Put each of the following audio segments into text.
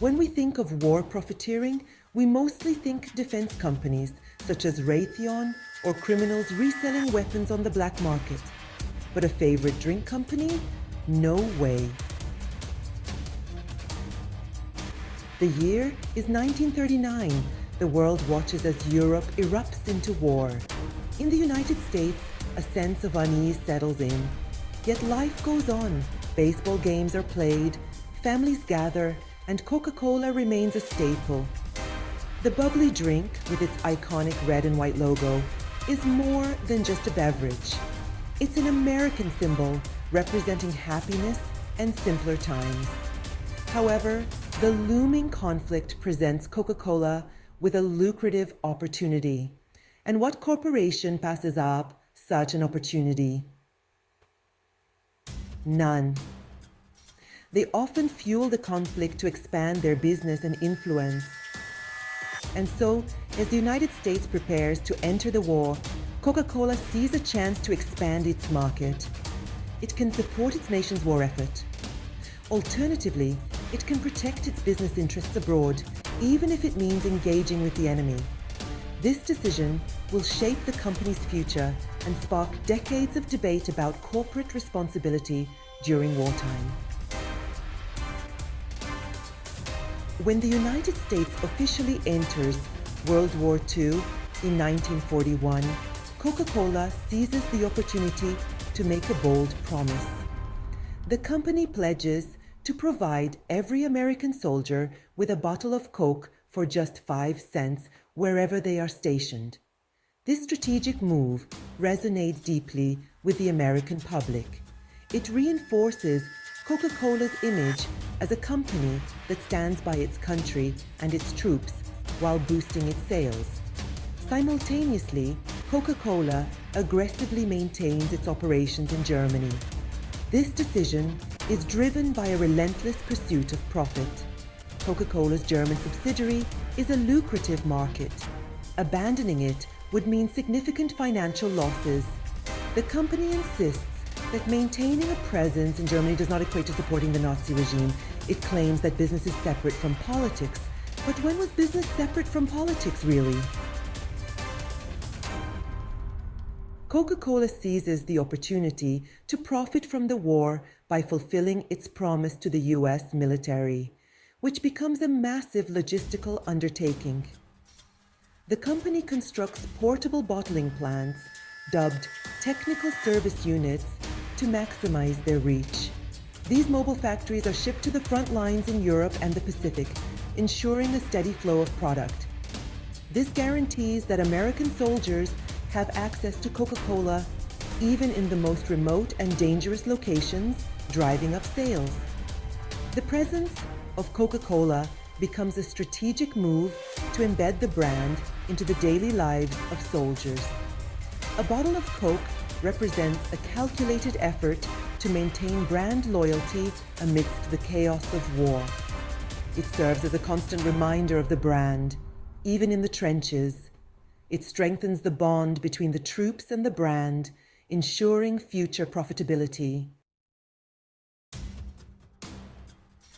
When we think of war profiteering, we mostly think defense companies such as Raytheon or criminals reselling weapons on the black market. But a favorite drink company? No way. The year is 1939. The world watches as Europe erupts into war. In the United States, a sense of unease settles in. Yet life goes on. Baseball games are played, families gather, and Coca-Cola remains a staple. The bubbly drink, with its iconic red and white logo, is more than just a beverage. It's an American symbol representing happiness and simpler times. However, the looming conflict presents Coca-Cola with a lucrative opportunity. And what corporation passes up such an opportunity? None. They often fuel the conflict to expand their business and influence. And so, as the United States prepares to enter the war, Coca-Cola sees a chance to expand its market. It can support its nation's war effort. Alternatively, it can protect its business interests abroad, even if it means engaging with the enemy. This decision will shape the company's future and spark decades of debate about corporate responsibility during wartime. When the United States officially enters World War II in 1941, Coca-Cola seizes the opportunity to make a bold promise. The company pledges to provide every American soldier with a bottle of Coke for just 5 cents wherever they are stationed. This strategic move resonates deeply with the American public. It reinforces Coca-Cola's image as a company that stands by its country and its troops while boosting its sales. Simultaneously, Coca-Cola aggressively maintains its operations in Germany. This decision is driven by a relentless pursuit of profit. Coca-Cola's German subsidiary is a lucrative market. Abandoning it would mean significant financial losses. The company insists that maintaining a presence in Germany does not equate to supporting the Nazi regime. It claims that business is separate from politics. But when was business separate from politics, really? Coca-Cola seizes the opportunity to profit from the war by fulfilling its promise to the US military, which becomes a massive logistical undertaking. The company constructs portable bottling plants, dubbed technical service units, to maximize their reach. These mobile factories are shipped to the front lines in Europe and the Pacific, ensuring a steady flow of product. This guarantees that American soldiers have access to Coca-Cola even in the most remote and dangerous locations, driving up sales. The presence of Coca-Cola becomes a strategic move to embed the brand into the daily lives of soldiers. A bottle of Coke represents a calculated effort to maintain brand loyalty amidst the chaos of war. It serves as a constant reminder of the brand, even in the trenches. It strengthens the bond between the troops and the brand, ensuring future profitability.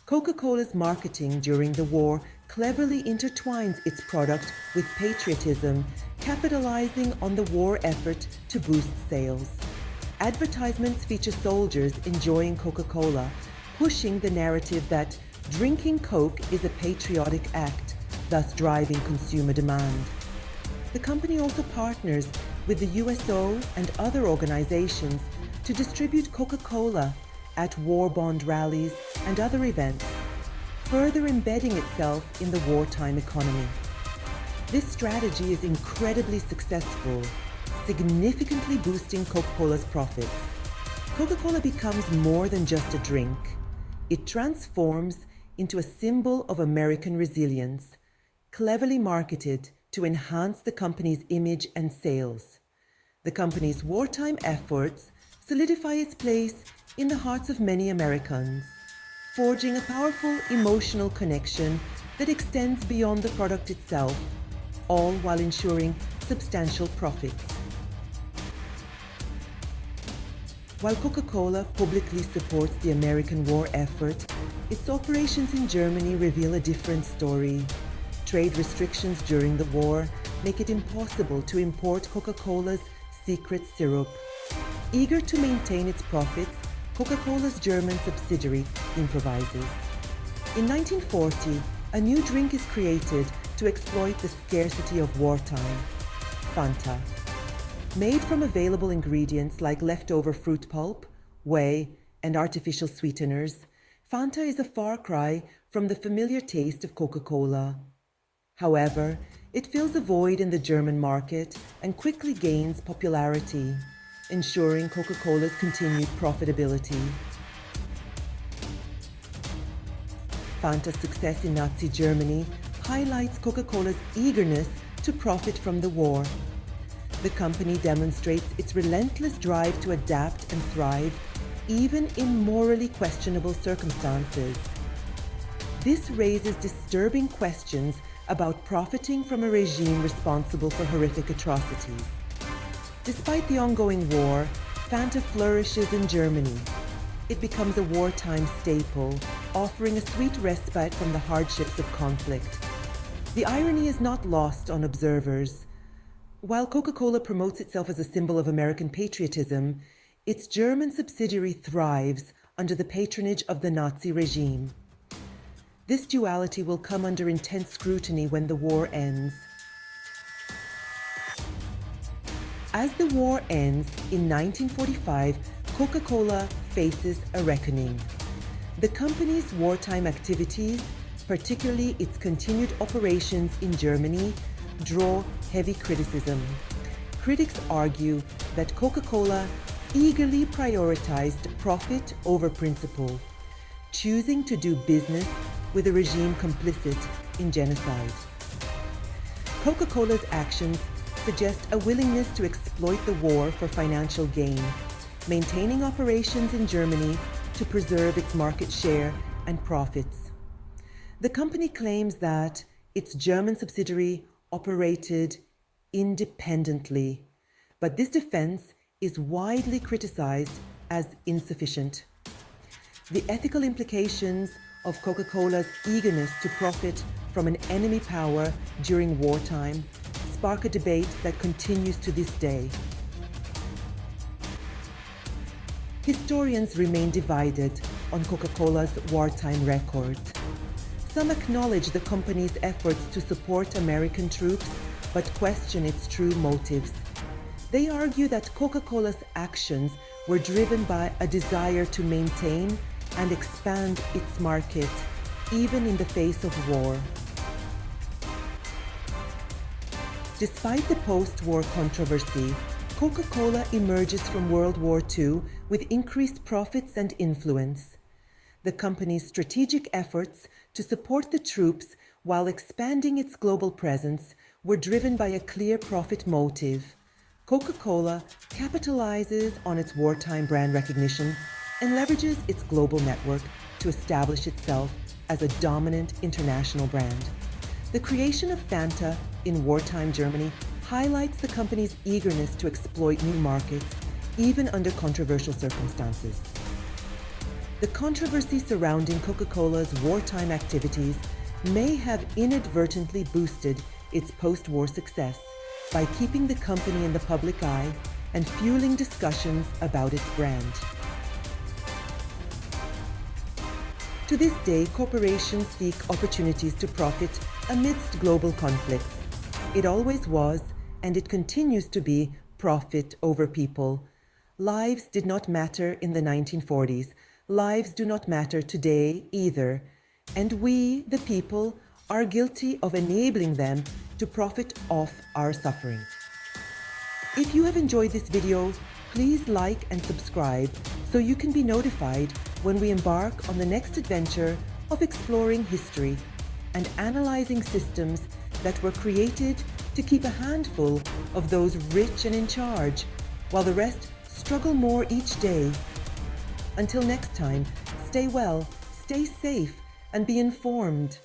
Coca-Cola's marketing during the war cleverly intertwines its product with patriotism, capitalizing on the war effort to boost sales. Advertisements feature soldiers enjoying Coca-Cola, pushing the narrative that drinking Coke is a patriotic act, thus driving consumer demand. The company also partners with the USO and other organizations to distribute Coca-Cola at war bond rallies and other events, further embedding itself in the wartime economy. This strategy is incredibly successful, significantly boosting Coca-Cola's profits. Coca-Cola becomes more than just a drink. It transforms into a symbol of American resilience, cleverly marketed to enhance the company's image and sales. The company's wartime efforts solidify its place in the hearts of many Americans, forging a powerful emotional connection that extends beyond the product itself, all while ensuring substantial profits. While Coca-Cola publicly supports the American war effort, its operations in Germany reveal a different story. Trade restrictions during the war make it impossible to import Coca-Cola's secret syrup. Eager to maintain its profits, Coca-Cola's German subsidiary improvises. In 1940, a new drink is created to exploit the scarcity of wartime: Fanta. Made from available ingredients like leftover fruit pulp, whey, and artificial sweeteners, Fanta is a far cry from the familiar taste of Coca-Cola. However, it fills a void in the German market and quickly gains popularity, ensuring Coca-Cola's continued profitability. Fanta's success in Nazi Germany highlights Coca-Cola's eagerness to profit from the war. The company demonstrates its relentless drive to adapt and thrive, even in morally questionable circumstances. This raises disturbing questions about profiting from a regime responsible for horrific atrocities. Despite the ongoing war, Fanta flourishes in Germany. It becomes a wartime staple, offering a sweet respite from the hardships of conflict. The irony is not lost on observers. While Coca-Cola promotes itself as a symbol of American patriotism, its German subsidiary thrives under the patronage of the Nazi regime. This duality will come under intense scrutiny when the war ends. As the war ends in 1945, Coca-Cola faces a reckoning. The company's wartime activities, particularly its continued operations in Germany, draw heavy criticism. Critics argue that Coca-Cola eagerly prioritized profit over principle, choosing to do business with a regime complicit in genocide. Coca-Cola's actions suggest a willingness to exploit the war for financial gain, maintaining operations in Germany to preserve its market share and profits. The company claims that its German subsidiary operated independently, but this defense is widely criticized as insufficient. The ethical implications of Coca-Cola's eagerness to profit from an enemy power during wartime spark a debate that continues to this day. Historians remain divided on Coca-Cola's wartime record. Some acknowledge the company's efforts to support American troops, but question its true motives. They argue that Coca-Cola's actions were driven by a desire to maintain and expand its market, even in the face of war. Despite the post-war controversy, Coca-Cola emerges from World War II with increased profits and influence. The company's strategic efforts to support the troops while expanding its global presence were driven by a clear profit motive. Coca-Cola capitalizes on its wartime brand recognition and leverages its global network to establish itself as a dominant international brand. The creation of Fanta in wartime Germany highlights the company's eagerness to exploit new markets, even under controversial circumstances. The controversy surrounding Coca-Cola's wartime activities may have inadvertently boosted its post-war success by keeping the company in the public eye and fueling discussions about its brand. To this day, corporations seek opportunities to profit amidst global conflicts. It always was, and it continues to be, profit over people. Lives did not matter in the 1940s. Lives do not matter today either, and we, the people, are guilty of enabling them to profit off our suffering. If you have enjoyed this video, please like and subscribe so you can be notified when we embark on the next adventure of exploring history and analyzing systems that were created to keep a handful of those rich and in charge, while the rest struggle more each day. Until next time, stay well, stay safe, and be informed.